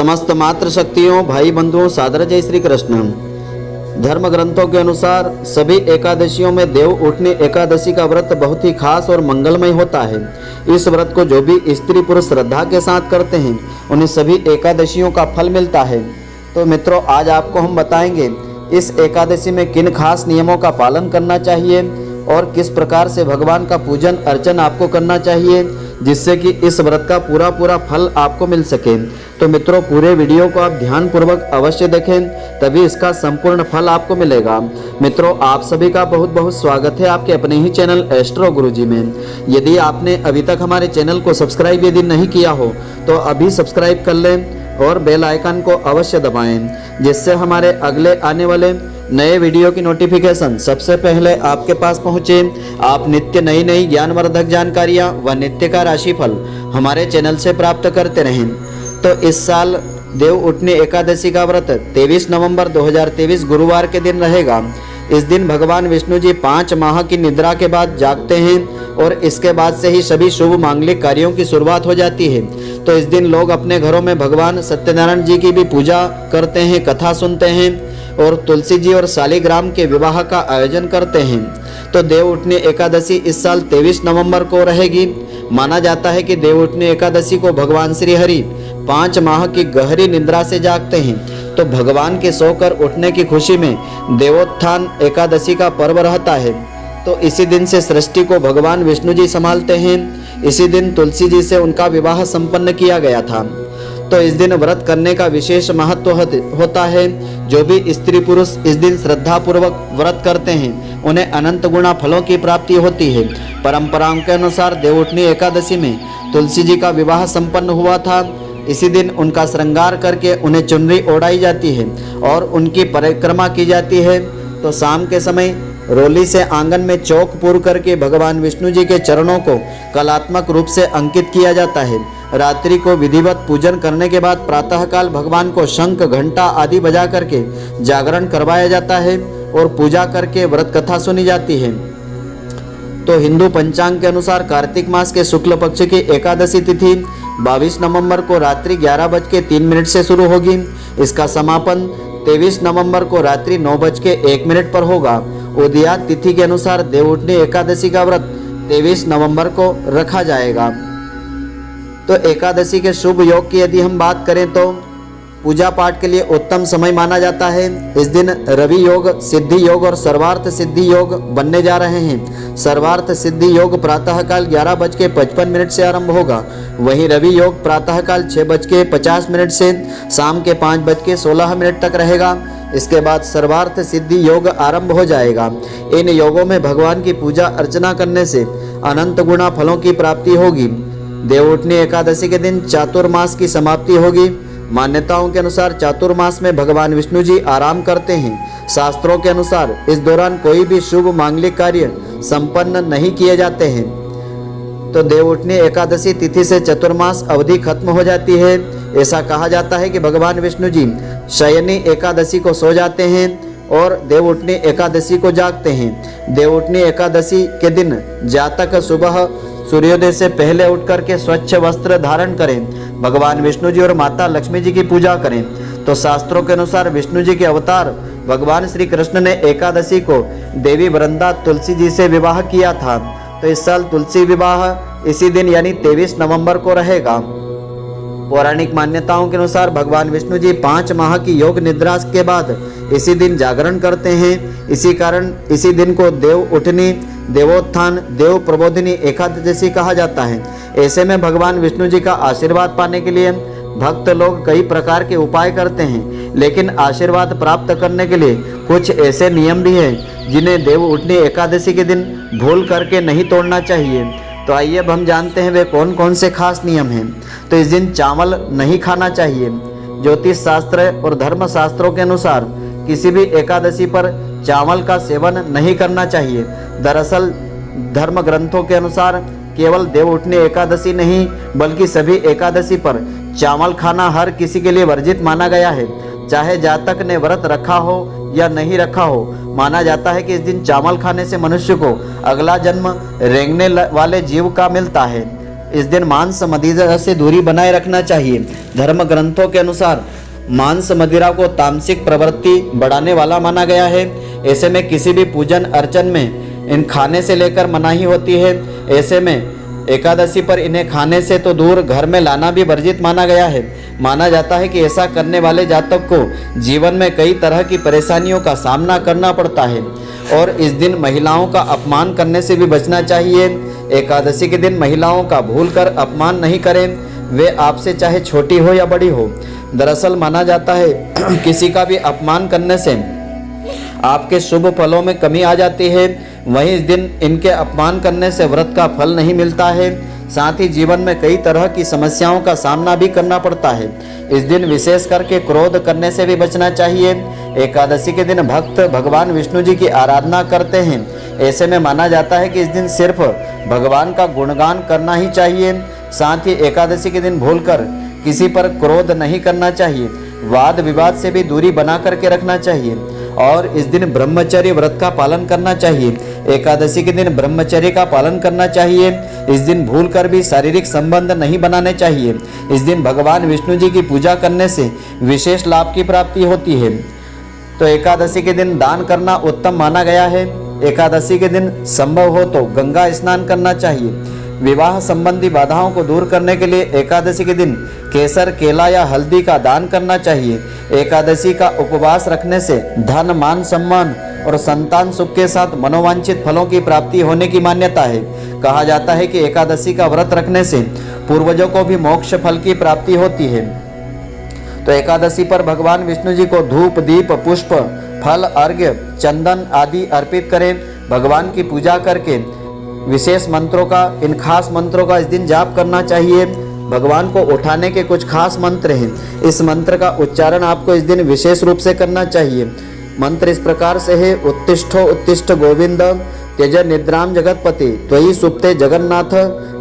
समस्त मातृ शक्तियों, भाई बंधुओं, सादर जय श्री कृष्ण। धर्म ग्रंथों के अनुसार सभी एकादशियों में देव उठनी एकादशी का व्रत बहुत ही खास और मंगलमय होता है। इस व्रत को जो भी स्त्री पुरुष श्रद्धा के साथ करते हैं उन्हें सभी एकादशियों का फल मिलता है। तो मित्रों, आज आपको हम बताएंगे इस एकादशी में किन खास नियमों का पालन करना चाहिए और किस प्रकार से भगवान का पूजन अर्चन आपको करना चाहिए जिससे कि इस व्रत का पूरा फल आपको मिल सके। तो मित्रों, पूरे वीडियो को आप ध्यान पूर्वक अवश्य देखें, तभी इसका संपूर्ण फल आपको मिलेगा। मित्रों, आप सभी का बहुत बहुत स्वागत है आपके अपने ही चैनल एस्ट्रो गुरुजी में। यदि आपने अभी तक हमारे चैनल को सब्सक्राइब यदि नहीं किया हो तो अभी सब्सक्राइब कर लें और बेल आइकन को अवश्य दबाएं, जिससे हमारे अगले आने वाले नए वीडियो की नोटिफिकेशन सबसे पहले आपके पास पहुंचे। आप नित्य नई ज्ञानवर्धक जानकारियां व नित्य का राशिफल हमारे चैनल से प्राप्त करते रहें। तो इस साल देव उठनी एकादशी का व्रत 23 नवंबर 2023 गुरुवार के दिन रहेगा। इस दिन भगवान विष्णु जी 5 माह की निद्रा के बाद जागते हैं और इसके बाद से ही सभी शुभ मांगलिक कार्यों की शुरुआत हो जाती है। तो इस दिन लोग अपने घरों में भगवान सत्यनारायण जी की भी पूजा करते हैं, कथा सुनते हैं और तुलसी जी और शालिग्राम के विवाह का आयोजन करते हैं। तो देव उठनी एकादशी इस साल 23 नवंबर को रहेगी। माना जाता है कि देव उठनी एकादशी को भगवान श्री हरि 5 माह की गहरी निद्रा से जागते हैं। तो भगवान के सोकर उठने की खुशी में देवोत्थान एकादशी का पर्व रहता है। तो इसी दिन से सृष्टि को भगवान विष्णु जी संभालते हैं। इसी दिन तुलसी जी से उनका विवाह संपन्न किया गया था। तो इस दिन व्रत करने का विशेष महत्व होता है। जो भी स्त्री पुरुष इस दिन श्रद्धा पूर्वक व्रत करते हैं उन्हें अनंत गुणा फलों की प्राप्ति होती है। परंपराओं के अनुसार देव उठनी एकादशी में तुलसी जी का विवाह संपन्न हुआ था। इसी दिन उनका श्रृंगार करके उन्हें चुनरी ओढ़ाई जाती है और उनकी परिक्रमा की जाती है। तो शाम के समय रोली से आंगन में चौक पूर करके भगवान विष्णु जी के चरणों को कलात्मक रूप से अंकित किया जाता है। रात्रि को विधिवत पूजन करने के बाद प्रातःकाल भगवान को शंख घंटा आदि बजा करके जागरण करवाया जाता है और पूजा करके व्रत कथा सुनी जाती है। तो हिंदू पंचांग के अनुसार कार्तिक मास के शुक्ल पक्ष की एकादशी तिथि 22 नवंबर को रात्रि 11:03 से शुरू होगी। इसका समापन 23 नवंबर को रात्रि 9:01 पर होगा। उदयात तिथि के अनुसार देव उठनी एकादशी का व्रत 23 नवंबर को रखा जाएगा। तो एकादशी के शुभ योग की यदि हम बात करें तो पूजा पाठ के लिए उत्तम समय माना जाता है। इस दिन रवि योग, सिद्धि योग और सर्वार्थ सिद्धि योग बनने जा रहे हैं। सर्वार्थ सिद्धि योग प्रातःकाल 11:55 से आरंभ होगा। वहीं रवि योग प्रातःकाल 6:50 से शाम के 5:16 तक रहेगा। इसके बाद सर्वार्थ सिद्धि योग आरंभ हो जाएगा। इन योगों में भगवान की पूजा अर्चना करने से अनंत गुणा फलों की प्राप्ति होगी। देव उठनी एकादशी के दिन चातुर्मास की समाप्ति होगी। मान्यताओं के अनुसार चातुर्मास में भगवान विष्णु जी आराम करते हैं। शास्त्रों के अनुसार इस दौरान कोई भी शुभ मांगलिक कार्य संपन्न नहीं किए जाते हैं। तो देव उठनी एकादशी तिथि से चतुर्मास अवधि खत्म हो जाती है। ऐसा कहा जाता है कि भगवान विष्णु जी शयनी एकादशी को सो जाते हैं और देव उठनी एकादशी को जागते हैं। देव उठनी एकादशी के दिन जातक सुबह सूर्योदय से पहले उठ करके स्वच्छ वस्त्र धारण करें। भगवान विष्णु जी और माता लक्ष्मी जी की पूजा करें। तो शास्त्रों के अनुसार विष्णु जी के अवतार भगवान श्री कृष्ण ने एकादशी को देवी वृंदा तुलसी जी से विवाह किया था। तो इस साल तुलसी विवाह इसी दिन यानी 23 नवंबर को रहेगा। पौराणिक मान्यताओं के अनुसार भगवान विष्णु जी 5 माह की योग निद्रा के बाद इसी दिन जागरण करते हैं। इसी कारण इसी दिन को देव उठनी, देवोत्थान, देव प्रबोधिनी एकादशी कहा जाता है। ऐसे में भगवान विष्णु जी का आशीर्वाद पाने के लिए भक्त लोग कई प्रकार के उपाय करते हैं, लेकिन आशीर्वाद प्राप्त करने के लिए कुछ ऐसे नियम भी हैं जिन्हें देव उठनी एकादशी के दिन भूल करके नहीं तोड़ना चाहिए। तो आइए अब हम जानते हैं वे कौन कौन से खास नियम हैं। तो इस दिन चावल नहीं खाना चाहिए। ज्योतिष शास्त्र और धर्म शास्त्रों के अनुसार किसी भी एकादशी पर चावल का सेवन नहीं करना चाहिए। दरअसल धर्म ग्रंथों के अनुसार केवल देव उठनी एकादशी नहीं बल्कि सभी एकादशी पर चावल खाना हर किसी के लिए वर्जित माना गया है, चाहे जातक ने व्रत रखा हो या नहीं रखा हो। माना जाता है कि इस दिन चावल खाने से मनुष्य को अगला जन्म रेंगने वाले जीव का मिलता है। इस दिन मांस मदिरा से दूरी बनाए रखना चाहिए। धर्म ग्रंथों के अनुसार मांस मदिरा को तामसिक प्रवृत्ति बढ़ाने वाला माना गया है। ऐसे में किसी भी पूजन अर्चन में इन खाने से लेकर मनाही होती है। ऐसे में एकादशी पर इन्हें खाने से तो दूर घर में लाना भी वर्जित माना गया है। माना जाता है कि ऐसा करने वाले जातक को जीवन में कई तरह की परेशानियों का सामना करना पड़ता है और इस दिन महिलाओं का अपमान करने से भी बचना चाहिए। एकादशी के दिन महिलाओं का भूलकर अपमान नहीं करें, वे आपसे चाहे छोटी हो या बड़ी हो। दरअसल माना जाता है किसी का भी अपमान करने से आपके शुभ फलों में कमी आ जाती है। वहीं इस दिन इनके अपमान करने से व्रत का फल नहीं मिलता है, साथ ही जीवन में कई तरह की समस्याओं का सामना भी करना पड़ता है। इस दिन विशेष करके क्रोध करने से भी बचना चाहिए। एकादशी के दिन भक्त भगवान विष्णु जी की आराधना करते हैं। ऐसे में माना जाता है कि इस दिन सिर्फ भगवान का गुणगान करना ही चाहिए। साथ ही एकादशी के दिन भूलकर किसी पर क्रोध नहीं करना चाहिए। वाद विवाद से भी दूरी बना करके रखना चाहिए और इस दिन ब्रह्मचर्य व्रत का पालन करना चाहिए। एकादशी के दिन ब्रह्मचर्य का पालन करना चाहिए। इस दिन भूलकर भी शारीरिक संबंध नहीं बनाने चाहिए। इस दिन भगवान विष्णु जी की पूजा करने से विशेष लाभ की प्राप्ति होती है। तो एकादशी के दिन दान करना उत्तम माना गया है। एकादशी के दिन संभव हो तो गंगा स्नान करना चाहिए। विवाह संबंधी बाधाओं को दूर करने के लिए एकादशी के दिन केसर, केला या हल्दी का दान करना चाहिए। एकादशी का उपवास रखने से धन, मान, सम्मान और संतान सुख के साथ मनोवांछित फलों की प्राप्ति होने की मान्यता है। कहा जाता है कि एकादशी का व्रत रखने से पूर्वजों को भी मोक्ष फल की प्राप्ति होती है। तो एकादशी पर भगवान विष्णु जी को धूप, दीप, पुष्प, फल, अर्घ्य, चंदन आदि अर्पित करें। भगवान की पूजा करके विशेष मंत्रों का, इन खास मंत्रों का इस दिन जाप करना चाहिए। भगवान को उठाने के कुछ खास मंत्र हैं। इस मंत्र का उच्चारण आपको इस दिन विशेष रूप से करना चाहिए। मंत्र इस प्रकार से है: उत्तिष्ठो उत्तिष्ठ गोविंद, त्यज निद्राम जगतपति, त्वयि सुप्ते जगन्नाथ,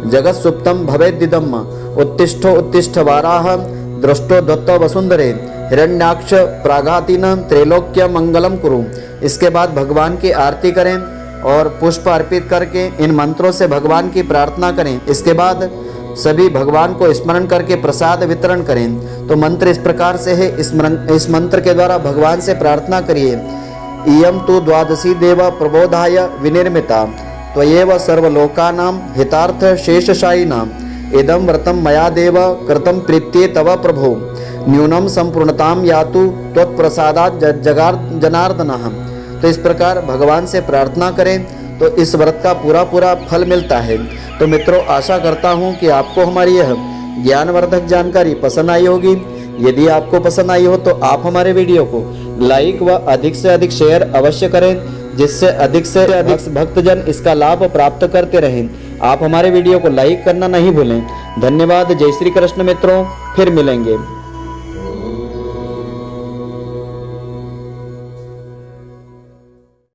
जगत सुप्तम भवेद्दिदम्, उत्तिष्ठो उत्तिष्ठ वाराह, दृष्टो दत्तो वसुंधरे, हिरण्याक्ष प्रागातिन, त्रैलोक्य मंगलम कुरु। इसके बाद भगवान की आरती करें और पुष्प अर्पित करके इन मंत्रों से भगवान की प्रार्थना करें। इसके बाद सभी भगवान को स्मरण करके प्रसाद वितरण करें। तो मंत्र इस प्रकार से है। इस मंत्र के द्वारा भगवान से प्रार्थना करिए: इयं तु द्वादशी देव प्रबोधाय विनिर्मिता, त्वयेव सर्वलोकानां हितार्थ शेषशायिनाम्, इदं व्रतं मया देव कृतं प्रीत्ये तव प्रभो, न्यूनं संपूर्णतां यातु त्वत्प्रसादात् जनार्दनः। तो इस प्रकार भगवान से प्रार्थना करें तो इस व्रत का पूरा फल मिलता है। तो मित्रों, आशा करता हूँ कि आपको हमारी यह ज्ञानवर्धक जानकारी पसंद आई होगी। यदि आपको पसंद आई हो तो आप हमारे वीडियो को लाइक व अधिक से अधिक शेयर अवश्य करें, जिससे अधिक से अधिक भक्तजन इसका लाभ प्राप्त करते रहें। आप हमारे वीडियो को लाइक करना नहीं भूलें। धन्यवाद। जय श्री कृष्ण मित्रों, फिर मिलेंगे।